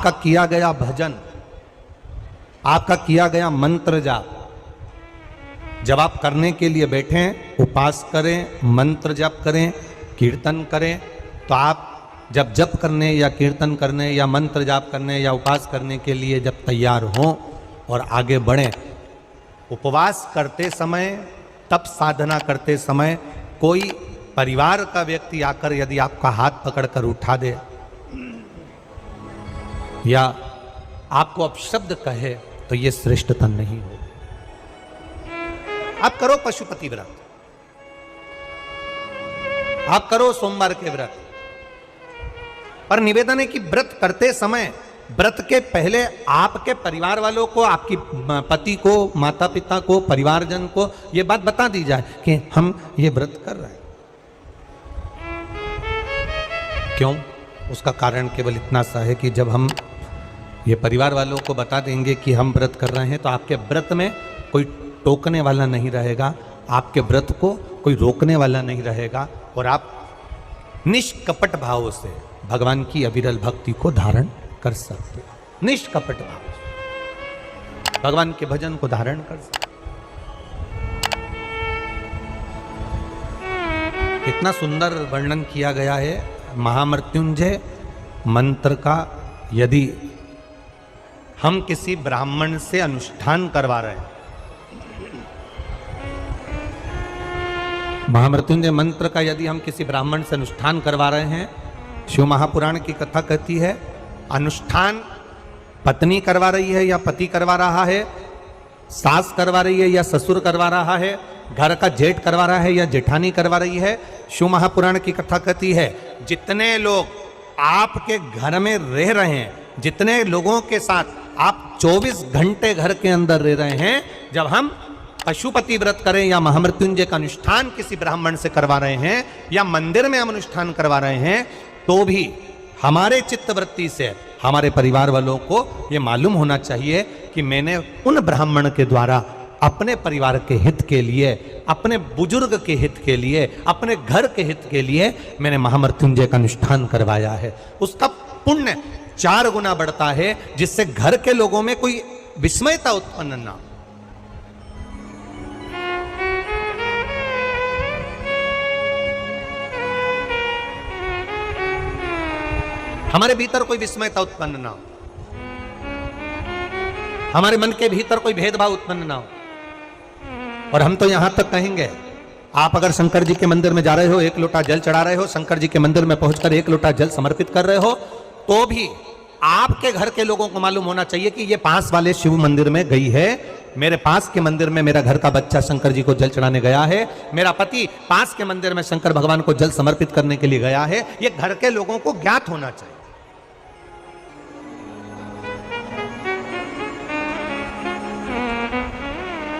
आपका किया गया भजन, आपका किया गया मंत्र जाप, जब आप करने के लिए बैठें, उपास करें, मंत्र जप करें, कीर्तन करें, तो आप जब जप करने या कीर्तन करने या मंत्र जाप करने या उपास करने के लिए जब तैयार हों और आगे बढ़ें, उपवास करते समय, तप साधना करते समय कोई परिवार का व्यक्ति आकर यदि आपका हाथ पकड़कर उठा दे या आपको अपशब्द कहे, तो ये श्रेष्ठतन नहीं हो। आप करो पशुपति व्रत, आप करो सोमवार के व्रत, पर निवेदन है कि व्रत करते समय, व्रत के पहले आपके परिवार वालों को, आपकी पति को, माता पिता को, परिवारजन को ये बात बता दी जाए कि हम ये व्रत कर रहे हैं। क्यों? उसका कारण केवल इतना सा है कि जब हम ये परिवार वालों को बता देंगे कि हम व्रत कर रहे हैं, तो आपके व्रत में कोई टोकने वाला नहीं रहेगा, आपके व्रत को कोई रोकने वाला नहीं रहेगा, और आप निष्कपट भाव से भगवान की अविरल भक्ति को धारण कर सकते हो। निष्कपट भाव से भगवान के भजन को धारण कर सकते। इतना सुंदर वर्णन किया गया है महामृत्युंजय मंत्र का। यदि हम किसी ब्राह्मण से अनुष्ठान करवा रहे हैं, महामृत्युंजय मंत्र का यदि हम किसी ब्राह्मण से अनुष्ठान करवा रहे हैं, शिव महापुराण की कथा कहती है, अनुष्ठान पत्नी करवा रही है या पति करवा रहा है, सास करवा रही है या ससुर करवा रहा है, घर का जेठ करवा रहा है या जेठानी करवा रही है। शिव महापुराण की कथा कहती है, जितने लोग आपके घर में रह रहे हैं, जितने लोगों के साथ आप 24 घंटे घर के अंदर रह रहे हैं, जब हम पशुपति व्रत करें या महामृत्युंजय का अनुष्ठान किसी ब्राह्मण से करवा रहे हैं या मंदिर में हम अनुष्ठान करवा रहे हैं, तो भी हमारे चित्तवृत्ति से हमारे परिवार वालों को ये मालूम होना चाहिए कि मैंने उन ब्राह्मण के द्वारा अपने परिवार के हित के लिए, अपने बुजुर्ग के हित के लिए, अपने घर के हित के लिए मैंने महामृत्युंजय का अनुष्ठान करवाया है। उसका पुण्य 4 गुना बढ़ता है, जिससे घर के लोगों में कोई विस्मयता उत्पन्न ना हो। हमारे भीतर कोई विस्मयता उत्पन्न ना हो, हमारे मन के भीतर कोई भेदभाव उत्पन्न ना हो। और हम तो यहां तक कहेंगे, आप अगर शंकर जी के मंदिर में जा रहे हो, 1 लोटा जल चढ़ा रहे हो, शंकर जी के मंदिर में पहुंचकर 1 लोटा जल समर्पित कर रहे हो, तो भी आपके घर के लोगों को मालूम होना चाहिए कि ये पास वाले शिव मंदिर में गई है, मेरे पास के मंदिर में मेरा घर का बच्चा शंकर जी को जल चढ़ाने गया है, मेरा पति पास के मंदिर में शंकर भगवान को जल समर्पित करने के लिए गया है। ये घर के लोगों को ज्ञात होना चाहिए।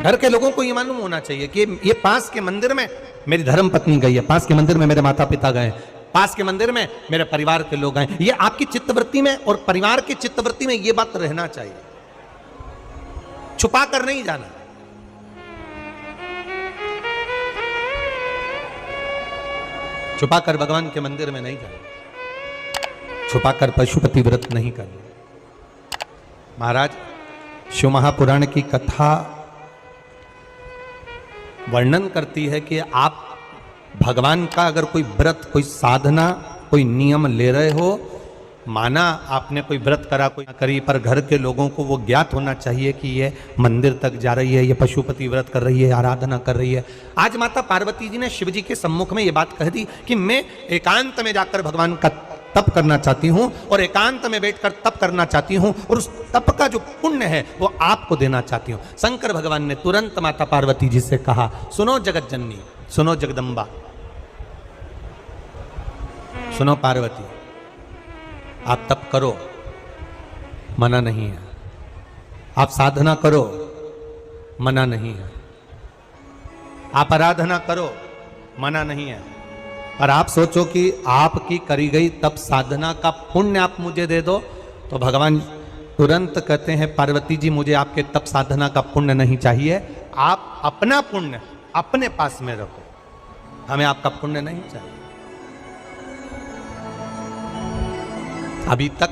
घर के लोगों को ये मालूम होना चाहिए कि ये पास के मंदिर में मेरी धर्म पत्नी गई है, पास के मंदिर में मेरे माता पिता गए, पास के मंदिर में मेरे परिवार के लोग गए। ये आपकी चित्तवृत्ति में और परिवार की चित्तवृत्ति में ये बात रहना चाहिए, छुपा कर नहीं जाना। छुपा कर भगवान के मंदिर में नहीं जाना, छुपा कर पशुपति व्रत नहीं करना। महाराज, शिव महापुराण की कथा वर्णन करती है कि आप भगवान का अगर कोई व्रत, कोई साधना, कोई नियम ले रहे हो, माना आपने कोई व्रत करा, कोई करी, पर घर के लोगों को वो ज्ञात होना चाहिए कि ये मंदिर तक जा रही है, ये पशुपति व्रत कर रही है, आराधना कर रही है। आज माता पार्वती जी ने शिव जी के सम्मुख में ये बात कह दी कि मैं एकांत में जाकर भगवान का तप करना चाहती हूं और एकांत में बैठकर तप करना चाहती हूं, और उस तप का जो पुण्य है वो आपको देना चाहती हूं। शंकर भगवान ने तुरंत माता पार्वती जी से कहा, सुनो जगत जननी, सुनो जगदम्बा, सुनो पार्वती, आप तप करो, मना नहीं है, आप साधना करो, मना नहीं है, आप आराधना करो, मना नहीं है, और आप सोचो कि आपकी करी गई तप साधना का पुण्य आप मुझे दे दो, तो भगवान तुरंत कहते हैं, पार्वती जी मुझे आपके तप साधना का पुण्य नहीं चाहिए, आप अपना पुण्य अपने पास में रखो, हमें आपका पुण्य नहीं चाहिए। अभी तक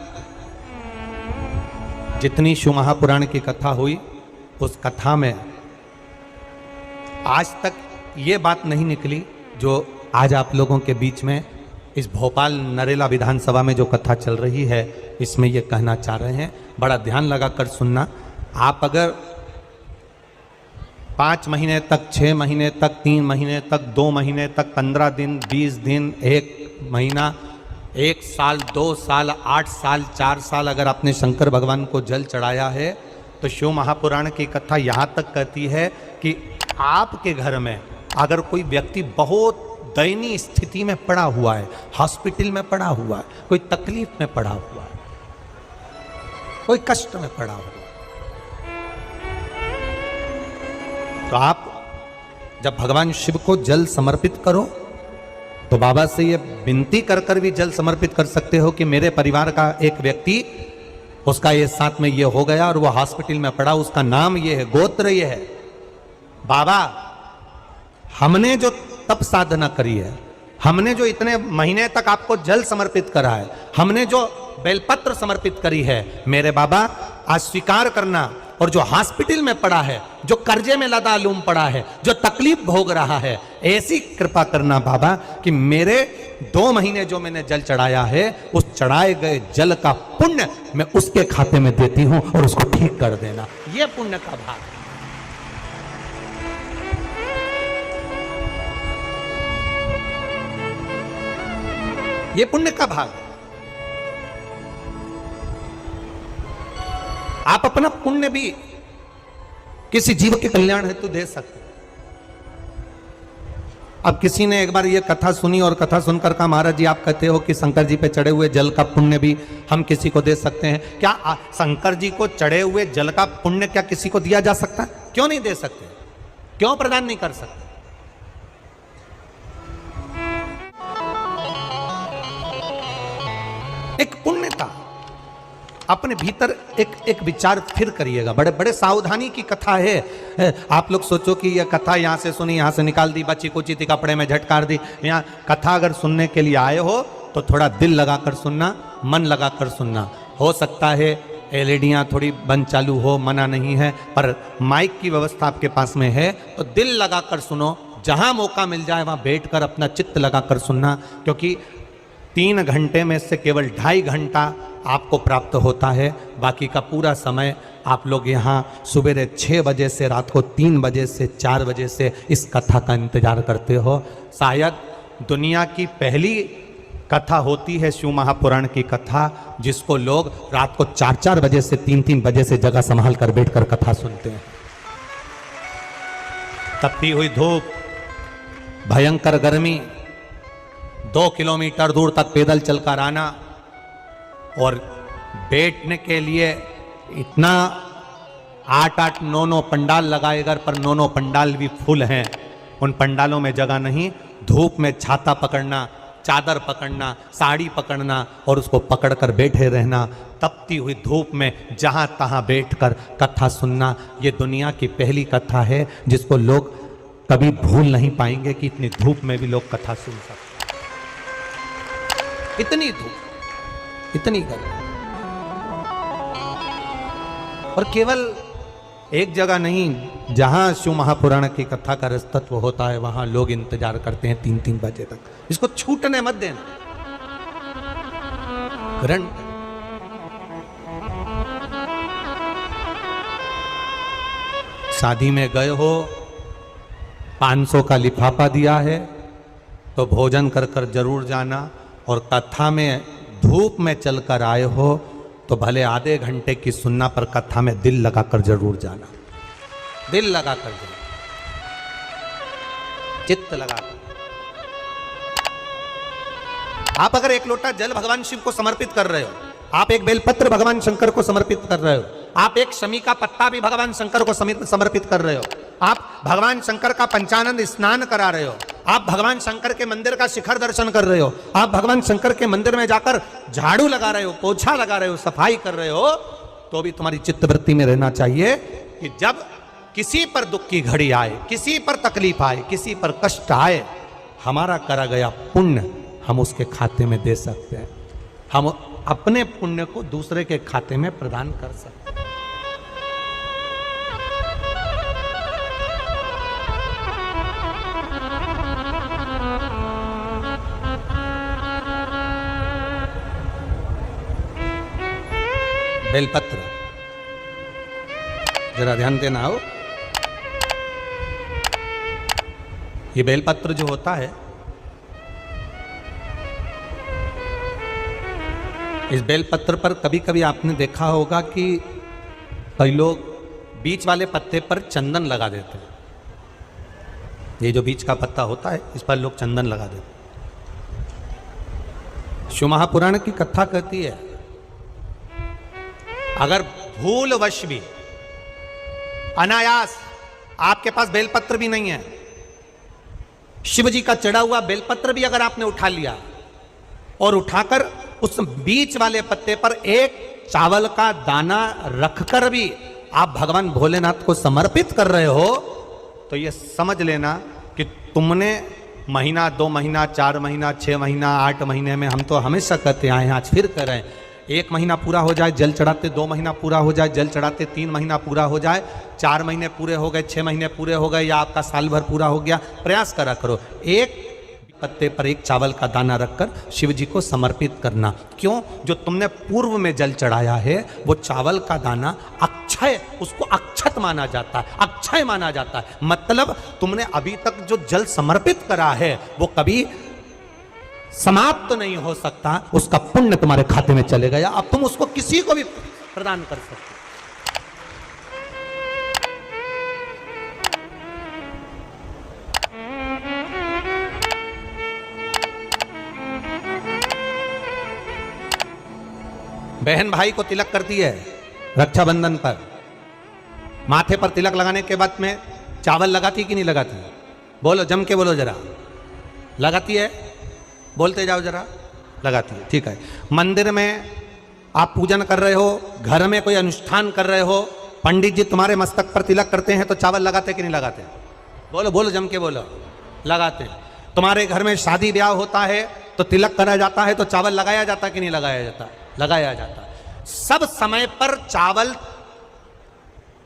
जितनी शिव महापुराण की कथा हुई उस कथा में आज तक ये बात नहीं निकली जो आज आप लोगों के बीच में इस भोपाल नरेला विधानसभा में जो कथा चल रही है इसमें ये कहना चाह रहे हैं। बड़ा ध्यान लगाकर सुनना। आप अगर 5 महीने तक, 6 महीने तक, 3 महीने तक, 2 महीने तक, 15 दिन, 20 दिन, 1 महीना, 1 साल, 2 साल, 8 साल, 4 साल अगर आपने शंकर भगवान को जल चढ़ाया है तो शिव महापुराण की कथा यहाँ तक कहती है कि आपके घर में अगर कोई व्यक्ति बहुत दयनीय स्थिति में पड़ा हुआ है, हॉस्पिटल में पड़ा हुआ है, कोई तकलीफ में पड़ा हुआ है, कोई कष्ट में पड़ा हुआ है, तो आप जब भगवान शिव को जल समर्पित करो तो बाबा से ये विनती कर कर भी जल समर्पित कर सकते हो कि मेरे परिवार का एक व्यक्ति, उसका ये साथ में ये हो गया और वो हॉस्पिटल में पड़ा, उसका नाम ये है, गोत्र ये है। बाबा हमने जो तप साधना करी है, हमने जो इतने महीने तक आपको जल समर्पित करा है, हमने जो बेलपत्र समर्पित करी है, मेरे बाबा आज स्वीकार करना। और जो हॉस्पिटल में पड़ा है, जो कर्जे में लदालूम पड़ा है, जो तकलीफ भोग रहा है, ऐसी कृपा करना बाबा कि मेरे 2 महीने जो मैंने जल चढ़ाया है उस चढ़ाए गए जल का पुण्य मैं उसके खाते में देती हूं और उसको ठीक कर देना। यह पुण्य का भाग है। ये पुण्य का भाग है। आप अपना पुण्य भी किसी जीव के कल्याण हेतु दे सकते हैं। अब किसी ने एक बार ये कथा सुनी और कथा सुनकर कहा महाराज जी आप कहते हो कि शंकर जी पे चढ़े हुए जल का पुण्य भी हम किसी को दे सकते हैं क्या? शंकर जी को चढ़े हुए जल का पुण्य क्या किसी को दिया जा सकता है? क्यों नहीं दे सकते? क्यों प्रदान नहीं कर सकते? एक पुण्यता अपने भीतर एक विचार फिर करिएगा। बड़े बड़े सावधानी की कथा है। आप लोग सोचो कि यह कथा यहाँ से सुनी, यहाँ से निकाल दी, बच्ची कुची थी कपड़े में झटकार दी। यहाँ कथा अगर सुनने के लिए आए हो तो थोड़ा दिल लगाकर सुनना, मन लगाकर सुनना। हो सकता है एलईडियाँ थोड़ी बंद चालू हो, मना नहीं है, पर माइक की व्यवस्था आपके पास में है तो दिल लगाकर सुनो। जहाँ मौका मिल जाए वहाँ बैठकर अपना चित्त लगाकर सुनना, क्योंकि 3 घंटे में से केवल 2.5 घंटा आपको प्राप्त होता है। बाकी का पूरा समय आप लोग यहाँ सुबह 6 बजे से रात को 3 बजे से 4 बजे से इस कथा का इंतजार करते हो। शायद दुनिया की पहली कथा होती है शिव महापुराण की कथा, जिसको लोग रात को 4-4 बजे से 3-3 बजे से जगह संभाल कर बैठकर कथा सुनते हैं। तपती हुई धूप, भयंकर गर्मी, 2 किलोमीटर दूर तक पैदल चलकर आना और बैठने के लिए इतना 8-8, 9-9 पंडाल लगाए घर पर, 9-9 पंडाल भी फुल हैं। उन पंडालों में जगह नहीं। धूप में छाता पकड़ना, चादर पकड़ना, साड़ी पकड़ना और उसको पकड़कर बैठे रहना। तपती हुई धूप में जहाँ तहाँ बैठकर कथा सुनना, ये दुनिया की पहली कथा है जिसको लोग कभी भूल नहीं पाएंगे कि इतनी धूप में भी लोग कथा सुन सकते। इतनी धूप, इतनी गर्मी, और केवल एक जगह नहीं, जहां शिव महापुराण की कथा का रसतत्व होता है वहां लोग इंतजार करते हैं 3-3 बजे तक। इसको छूटने मत देना। करण शादी में गए हो, 500 का लिफाफा दिया है तो भोजन कर कर जरूर जाना। और कथा में धूप में चलकर आए हो तो भले आधे घंटे की सुनना, पर कथा में दिल लगाकर जरूर जाना। दिल लगाकर जाना, चित्त लगाकर। आप अगर 1 लोटा जल भगवान शिव को समर्पित कर रहे हो, आप एक बेलपत्र भगवान शंकर को समर्पित कर रहे हो, आप एक शमी का पत्ता भी भगवान शंकर को समर्पित कर रहे हो, आप भगवान शंकर का पंचानंद स्नान करा रहे हो, आप भगवान शंकर के मंदिर का शिखर दर्शन कर रहे हो, आप भगवान शंकर के मंदिर में जाकर झाड़ू लगा रहे हो, पोछा लगा रहे हो, सफाई कर रहे हो, तो भी तुम्हारी चित्तवृत्ति में रहना चाहिए कि जब किसी पर दुख की घड़ी आए, किसी पर तकलीफ आए, किसी पर कष्ट आए, हमारा करा गया पुण्य हम उसके खाते में दे सकते हैं। हम अपने पुण्य को दूसरे के खाते में प्रदान कर सकते हैं। बेलपत्र, जरा ध्यान देना हो। ये बेलपत्र जो होता है, इस बेलपत्र पर कभी कभी आपने देखा होगा कि कई लोग बीच वाले पत्ते पर चंदन लगा देते हैं। ये जो बीच का पत्ता होता है, इस पर लोग चंदन लगा देते हैं। शिव महापुराण की कथा कहती है, अगर भूलवश भी, अनायास, आपके पास बेलपत्र भी नहीं है, शिव जी का चढ़ा हुआ बेलपत्र भी अगर आपने उठा लिया और उठाकर उस बीच वाले पत्ते पर एक चावल का दाना रखकर भी आप भगवान भोलेनाथ को समर्पित कर रहे हो, तो ये समझ लेना कि तुमने महीना, 2 महीना, 4 महीना, 6 महीना, 8 महीने में, हम तो हमेशा कहते आए हैं, आज फिर कर रहे हैं, 1 महीना पूरा हो जाए जल चढ़ाते, 2 महीना पूरा हो जाए जल चढ़ाते, 3 महीना पूरा हो जाए, 4 महीने पूरे हो गए, 6 महीने पूरे हो गए, या आपका साल भर पूरा हो गया, प्रयास करा करो एक पत्ते पर एक चावल का दाना रखकर शिव जी को समर्पित करना। क्यों? जो तुमने पूर्व में जल चढ़ाया है, वो चावल का दाना अक्षय, उसको अक्षत माना जाता है, अक्षय माना जाता है। मतलब तुमने अभी तक जो जल समर्पित करा है वो कभी समाप्त तो नहीं हो सकता, उसका पुण्य तुम्हारे खाते में चले गया, अब तुम उसको किसी को भी प्रदान कर सकते। बहन भाई को तिलक करती है रक्षाबंधन पर, माथे पर तिलक लगाने के बाद में चावल लगाती कि नहीं लगाती? बोलो, जम के बोलो जरा। लगाती है? बोलते जाओ जरा। लगाती है, ठीक है। मंदिर में आप पूजन कर रहे हो, घर में कोई अनुष्ठान कर रहे हो, पंडित जी तुम्हारे मस्तक पर तिलक करते हैं तो चावल लगाते कि नहीं लगाते? बोलो बोलो, जम के बोलो। लगाते हैं। तुम्हारे घर में शादी ब्याह होता है तो तिलक करा जाता है तो चावल लगाया जाता कि नहीं लगाया जाता? लगाया जाता। सब समय पर चावल,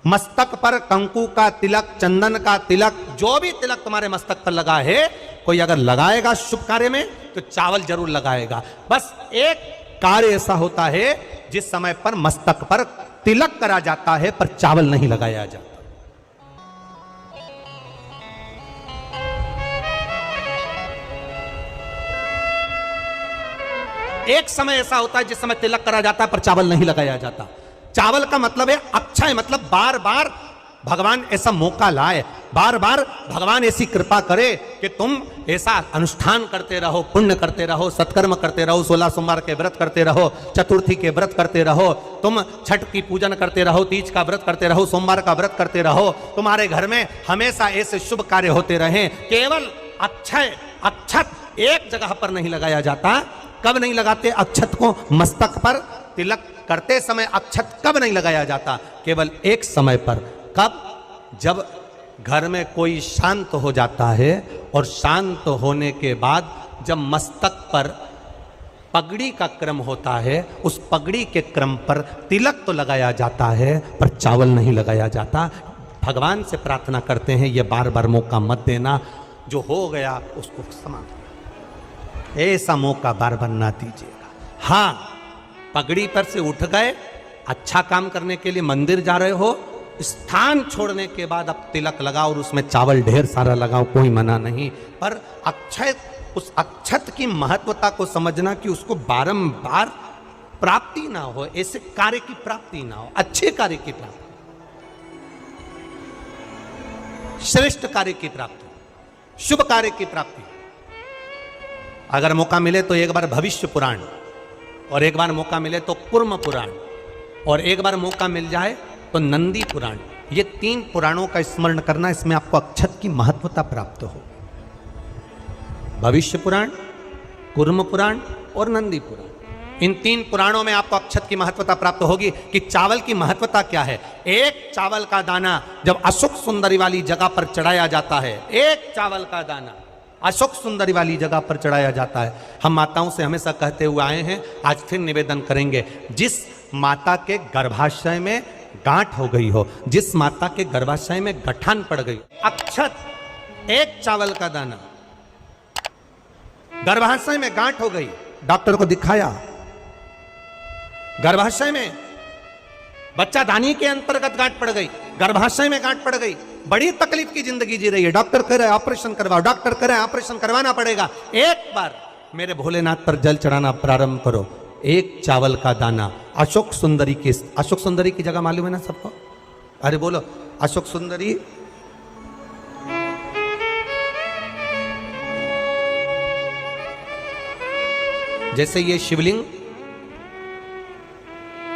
मस्तक पर कंकु का तिलक, चंदन का तिलक, जो भी तिलक तुम्हारे मस्तक पर लगा है, कोई अगर लगाएगा शुभ कार्य में तो चावल जरूर लगाएगा। बस एक कार्य ऐसा होता है जिस समय पर मस्तक पर तिलक करा जाता है पर चावल नहीं लगाया जाता। एक समय ऐसा होता है जिस समय तिलक करा जाता है पर चावल नहीं लगाया जाता। चावल का मतलब है अक्षय, मतलब बार बार भगवान ऐसा मौका लाए, बार बार भगवान ऐसी कृपा करे कि तुम ऐसा अनुष्ठान करते रहो, पुण्य करते रहो, सत्कर्म करते रहो, 16 सोमवार के व्रत करते रहो, चतुर्थी के व्रत करते रहो, तुम छठ की पूजन करते रहो, तीज का व्रत करते रहो, सोमवार का व्रत करते रहो, तुम्हारे घर में हमेशा ऐसे शुभ कार्य होते रहें। केवल अक्षय, अक्षत एक जगह पर नहीं लगाया जाता। कब नहीं लगाते अक्षत को? मस्तक पर तिलक करते समय अक्षत कब नहीं लगाया जाता? केवल एक समय पर। कब? जब घर में कोई शांत हो जाता है और शांत होने के बाद जब मस्तक पर पगड़ी का क्रम होता है, उस पगड़ी के क्रम पर तिलक तो लगाया जाता है पर चावल नहीं लगाया जाता। भगवान से प्रार्थना करते हैं ये बार बार मौका मत देना, जो हो गया उसको समाप्त, ऐसा मौका बार बार ना दीजिएगा। हाँ, पगड़ी पर से उठ गए, अच्छा काम करने के लिए मंदिर जा रहे हो, स्थान छोड़ने के बाद अब तिलक लगाओ और उसमें चावल ढेर सारा लगाओ, कोई मना नहीं। पर अक्षय, उस अक्षत की महत्वता को समझना कि उसको बारंबार प्राप्ति ना हो, ऐसे कार्य की प्राप्ति ना हो, अच्छे कार्य की प्राप्ति, श्रेष्ठ कार्य की प्राप्ति, शुभ कार्य की प्राप्ति। अगर मौका मिले तो एक बार भविष्य पुराण, और एक बार मौका मिले तो कुर्म पुराण, और एक बार मौका मिल जाए तो नंदी पुराण, ये 3 पुराणों का स्मरण करना, इसमें आपको अक्षत की महत्वता प्राप्त हो। भविष्य पुराण, कुर्म पुराण और नंदी पुराण, इन 3 पुराणों में आपको अक्षत की महत्वता प्राप्त होगी कि चावल की महत्वता क्या है। एक चावल का दाना जब अशोक सुंदरी वाली जगह पर चढ़ाया जाता है, एक चावल का दाना अशोक सुंदरी वाली जगह पर चढ़ाया जाता है। हम माताओं से हमेशा कहते हुए आए हैं, आज फिर निवेदन करेंगे, जिस माता के गर्भाशय में गांठ हो गई हो, जिस माता के गर्भाशय में गठान पड़ गई, अक्षत, एक चावल का दाना, गर्भाशय में गांठ हो गई, डॉक्टर को दिखाया, गर्भाशय में बच्चा दानी के अंतर्गत गांठ पड़ गई, गर्भाशय में गांठ पड़ गई, बड़ी तकलीफ की जिंदगी जी रही है, डॉक्टर कह रहे ऑपरेशन करवाओ, डॉक्टर कह रहे ऑपरेशन करवाना पड़ेगा। एक बार मेरे भोलेनाथ पर जल चढ़ाना प्रारंभ करो, एक चावल का दाना। अशोक सुंदरी की जगह मालूम है ना सबको? अरे बोलो, अशोक सुंदरी जैसे ये शिवलिंग,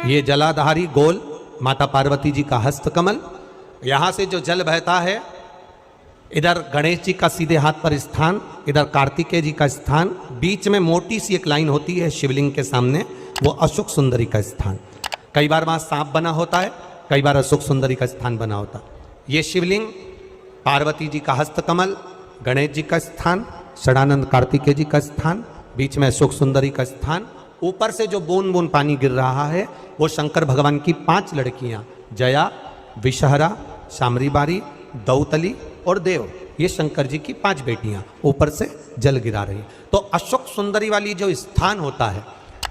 ये जलाधारी गोल माता पार्वती जी का हस्तकमल, यहां से जो जल बहता है, इधर गणेश जी का सीधे हाथ पर स्थान, इधर कार्तिकेय जी का स्थान, बीच में मोटी सी एक लाइन होती है शिवलिंग के सामने, वो अशोक सुंदरी का स्थान। कई बार वहां सांप बना होता है, कई बार अशोक सुंदरी का स्थान बना होता है। ये शिवलिंग, पार्वती जी का हस्तकमल, गणेश जी का स्थान, षडानंद कार्तिकेय जी का स्थान, बीच में अशोक सुंदरी का स्थान। ऊपर से जो बूंद बूंद पानी गिर रहा है वो शंकर भगवान की 5 लड़कियां, जया, विषहरा, शामरीबारी, दौतली और देव, ये शंकर जी की 5 बेटियां ऊपर से जल गिरा रही। तो अशोक सुंदरी वाली जो स्थान होता है,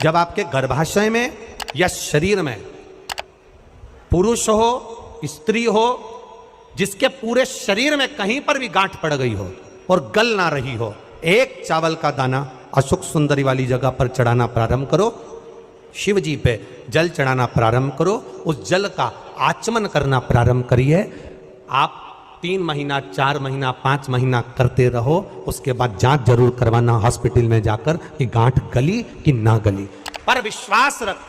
जब आपके गर्भाशय में या शरीर में पुरुष हो, स्त्री हो, जिसके पूरे शरीर में कहीं पर भी गांठ पड़ गई हो और गल ना रही हो, एक चावल का दाना अशोक सुंदरी वाली जगह पर चढ़ाना प्रारंभ करो, शिव जी पे जल चढ़ाना प्रारंभ करो, उस जल का आचमन करना प्रारंभ करिए। आप 3 महीना, 4 महीना, 5 महीना करते रहो, उसके बाद जांच जरूर करवाना हॉस्पिटल में जाकर कि गांठ गली कि ना गली। पर विश्वास रख,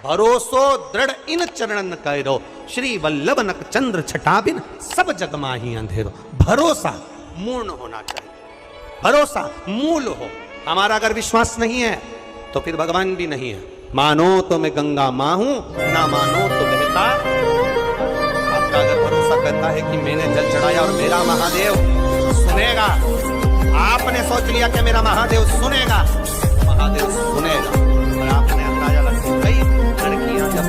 भरोसो दृढ़ इन चरणन करो, श्री वल्लभ नक चंद्र छटाबिन सब जग माही अंधेरो। भरोसा मूर्ण होना चाहिए, भरोसा मूल हो। हमारा अगर विश्वास नहीं है तो फिर भगवान भी नहीं है। मानो तो मैं गंगा मां हूं, ना मानो तो बहता। आपका अगर भरोसा कहता है कि मैंने जल चढ़ाया और मेरा महादेव सुनेगा, आपने सोच लिया कि मेरा महादेव सुनेगा, महादेव सुनेगा। और आपने अंदाजा लगा, कई लड़कियां जब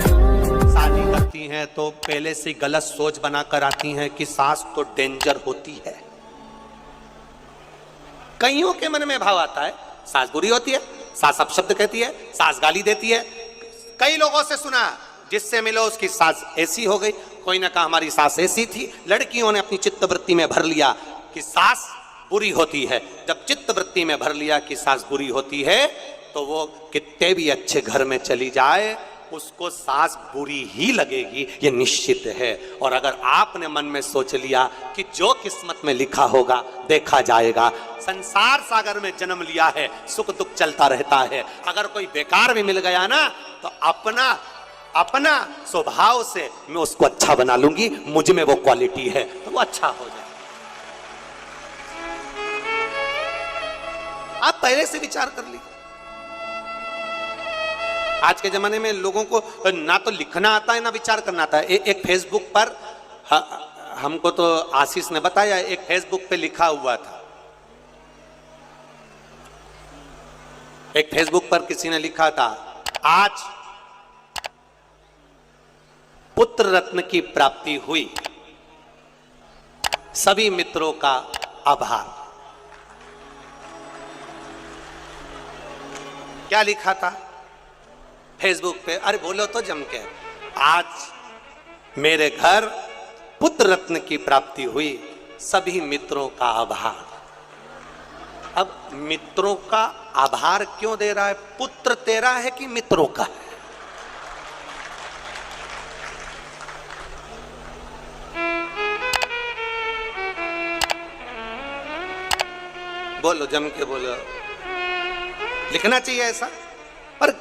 शादी करती हैं तो पहले से गलत सोच बनाकर आती हैं कि सास तो डेंजर होती है। कईयों के मन में भाव आता है सास बुरी होती है, सास अपशब्द कहती है, सास गाली देती है। कई लोगों से सुना, जिससे मिलो उसकी सास ऐसी हो गई, कोई ना कहा हमारी सास ऐसी थी। लड़कियों ने अपनी चित्तवृत्ति में भर लिया कि सास बुरी होती है। जब चित्तवृत्ति में भर लिया कि सास बुरी होती है, तो वो कितने भी अच्छे घर में चली जाए, उसको सास बुरी ही लगेगी, ये निश्चित है। और अगर आपने मन में सोच लिया कि जो किस्मत में लिखा होगा देखा जाएगा, संसार सागर में जन्म लिया है, सुख दुख चलता रहता है। अगर कोई बेकार भी मिल गया ना, तो अपना स्वभाव से मैं उसको अच्छा बना लूंगी, मुझ में वो क्वालिटी है, तो वो अच्छा हो जाए। आप पहले से विचार कर लीजिए। आज के जमाने में लोगों को ना तो लिखना आता है ना विचार करना आता है। एक फेसबुक पर, हमको तो आशीष ने बताया, एक फेसबुक पे लिखा हुआ था, एक फेसबुक पर किसी ने लिखा था, आज पुत्र रत्न की प्राप्ति हुई, सभी मित्रों का आभार। क्या लिखा था फेसबुक पे? अरे बोलो तो जम के, आज मेरे घर पुत्र रत्न की प्राप्ति हुई, सभी मित्रों का आभार। अब मित्रों का आभार क्यों दे रहा है? पुत्र तेरा है कि मित्रों का है? बोलो जम के बोलो। लिखना चाहिए ऐसा, पर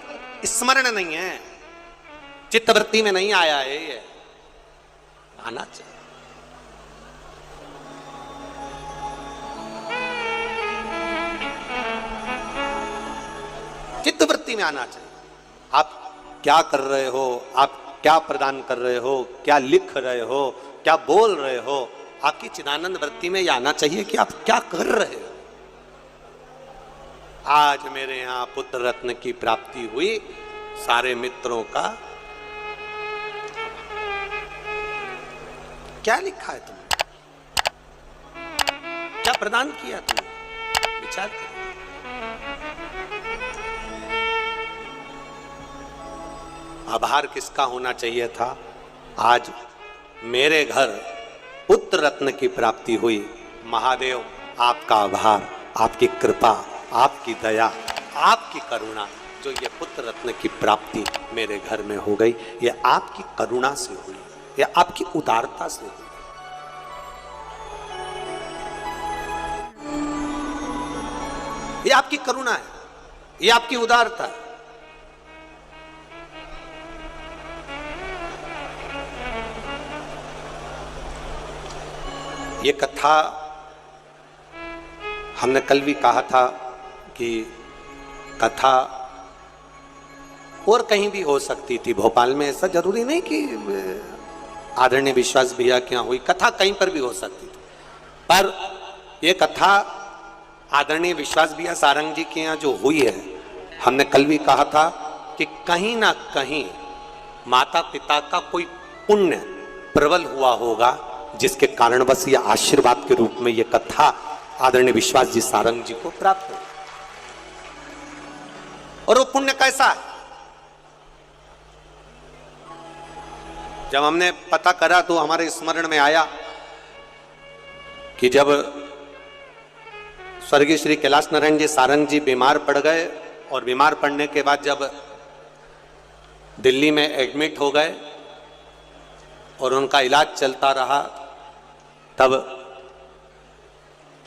स्मरण नहीं है, चित्तवृत्ति में नहीं आया है, ये आना चाहिए। चित्तवृत्ति में आना चाहिए। आप क्या कर रहे हो, आप क्या प्रदान कर रहे हो, क्या लिख रहे हो, क्या बोल रहे हो, आपकी चिदानंद वृत्ति में यह आना चाहिए कि आप क्या कर रहे हो। आज मेरे यहां पुत्र रत्न की प्राप्ति हुई, सारे मित्रों का। क्या लिखा है तुमने, क्या प्रदान किया तुमने, विचार करो। आभार किसका होना चाहिए था? आज मेरे घर पुत्र रत्न की प्राप्ति हुई। महादेव आपका आभार, आपकी कृपा, आपकी दया, आपकी करुणा, जो ये पुत्र रत्न की प्राप्ति मेरे घर में हो गई, ये आपकी करुणा से हुई, ये आपकी उदारता से हुई। ये आपकी करुणा है, ये आपकी उदारता है। ये कथा हमने कल भी कहा था कि कथा और कहीं भी हो सकती थी। भोपाल में ऐसा जरूरी नहीं कि आदरणीय विश्वास भैया के यहाँ हुई, कथा कहीं पर भी हो सकती थी। पर ये कथा आदरणीय विश्वास भैया सारंग जी के यहाँ जो हुई है, हमने कल भी कहा था कि कहीं ना कहीं माता पिता का कोई पुण्य प्रबल हुआ होगा, जिसके कारणवश ये आशीर्वाद के रूप में ये कथा आदरणीय विश्वास जी सारंग जी को प्राप्त हुई। और वो पुण्य कैसा है? जब हमने पता करा तो हमारे स्मरण में आया कि जब स्वर्गीय श्री कैलाश नारायण जी सारंग जी बीमार पड़ गए और बीमार पड़ने के बाद जब दिल्ली में एडमिट हो गए और उनका इलाज चलता रहा, तब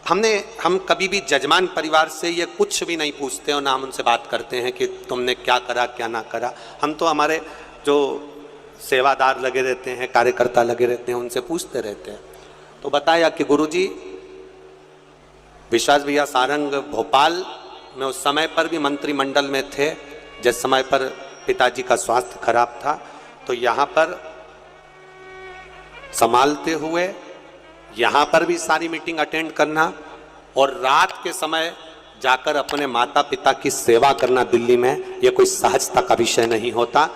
हम कभी भी जजमान परिवार से ये कुछ भी नहीं पूछते और ना हम उनसे बात करते हैं कि तुमने क्या करा क्या ना करा। हम तो हमारे जो सेवादार लगे रहते हैं, कार्यकर्ता लगे रहते हैं, उनसे पूछते रहते हैं। तो बताया कि गुरुजी विश्वास भैया सारंग भोपाल में उस समय पर भी मंत्रिमंडल में थे, जिस समय पर पिताजी का स्वास्थ्य खराब था, तो यहाँ पर संभालते हुए यहाँ पर भी सारी मीटिंग अटेंड करना और रात के समय जाकर अपने माता पिता की सेवा करना दिल्ली में, ये कोई सहजता का विषय नहीं होता।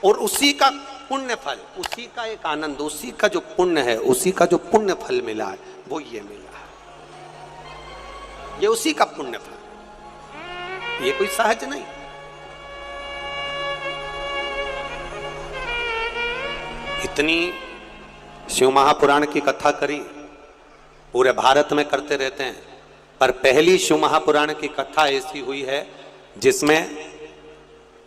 और उसी का पुण्य फल, उसी का एक आनंद, उसी का जो पुण्य है, उसी का जो पुण्य फल मिला है, वो ये मिला है। ये उसी का पुण्य फल, ये कोई सहज नहीं। इतनी शिव महापुराण की कथा करी, पूरे भारत में करते रहते हैं, पर पहली शिव महापुराण की कथा ऐसी हुई है जिसमें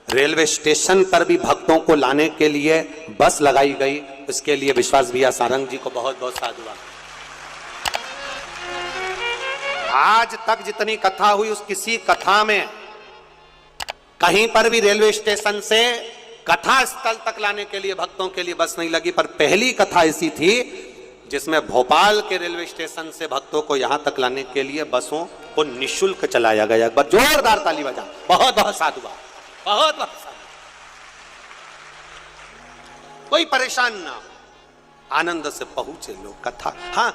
रेलवे स्टेशन पर भी भक्तों को लाने के लिए बस लगाई गई। उसके लिए विश्वास भैया सारंग जी को बहुत बहुत साधुवाद। आज तक जितनी कथा हुई, उस किसी कथा में कहीं पर भी रेलवे स्टेशन से कथा स्थल तक लाने के लिए भक्तों के लिए बस नहीं लगी। पर पहली कथा ऐसी थी जिसमें भोपाल के रेलवे स्टेशन से भक्तों को यहां तक लाने के लिए बसों को निःशुल्क चलाया गया। एक बार जोरदार ताली बजा, बहुत बहुत साधुवाद, बहुत बहुत साधुवाद। कोई परेशान ना, आनंद से पहुंचे लोग कथा। हाँ,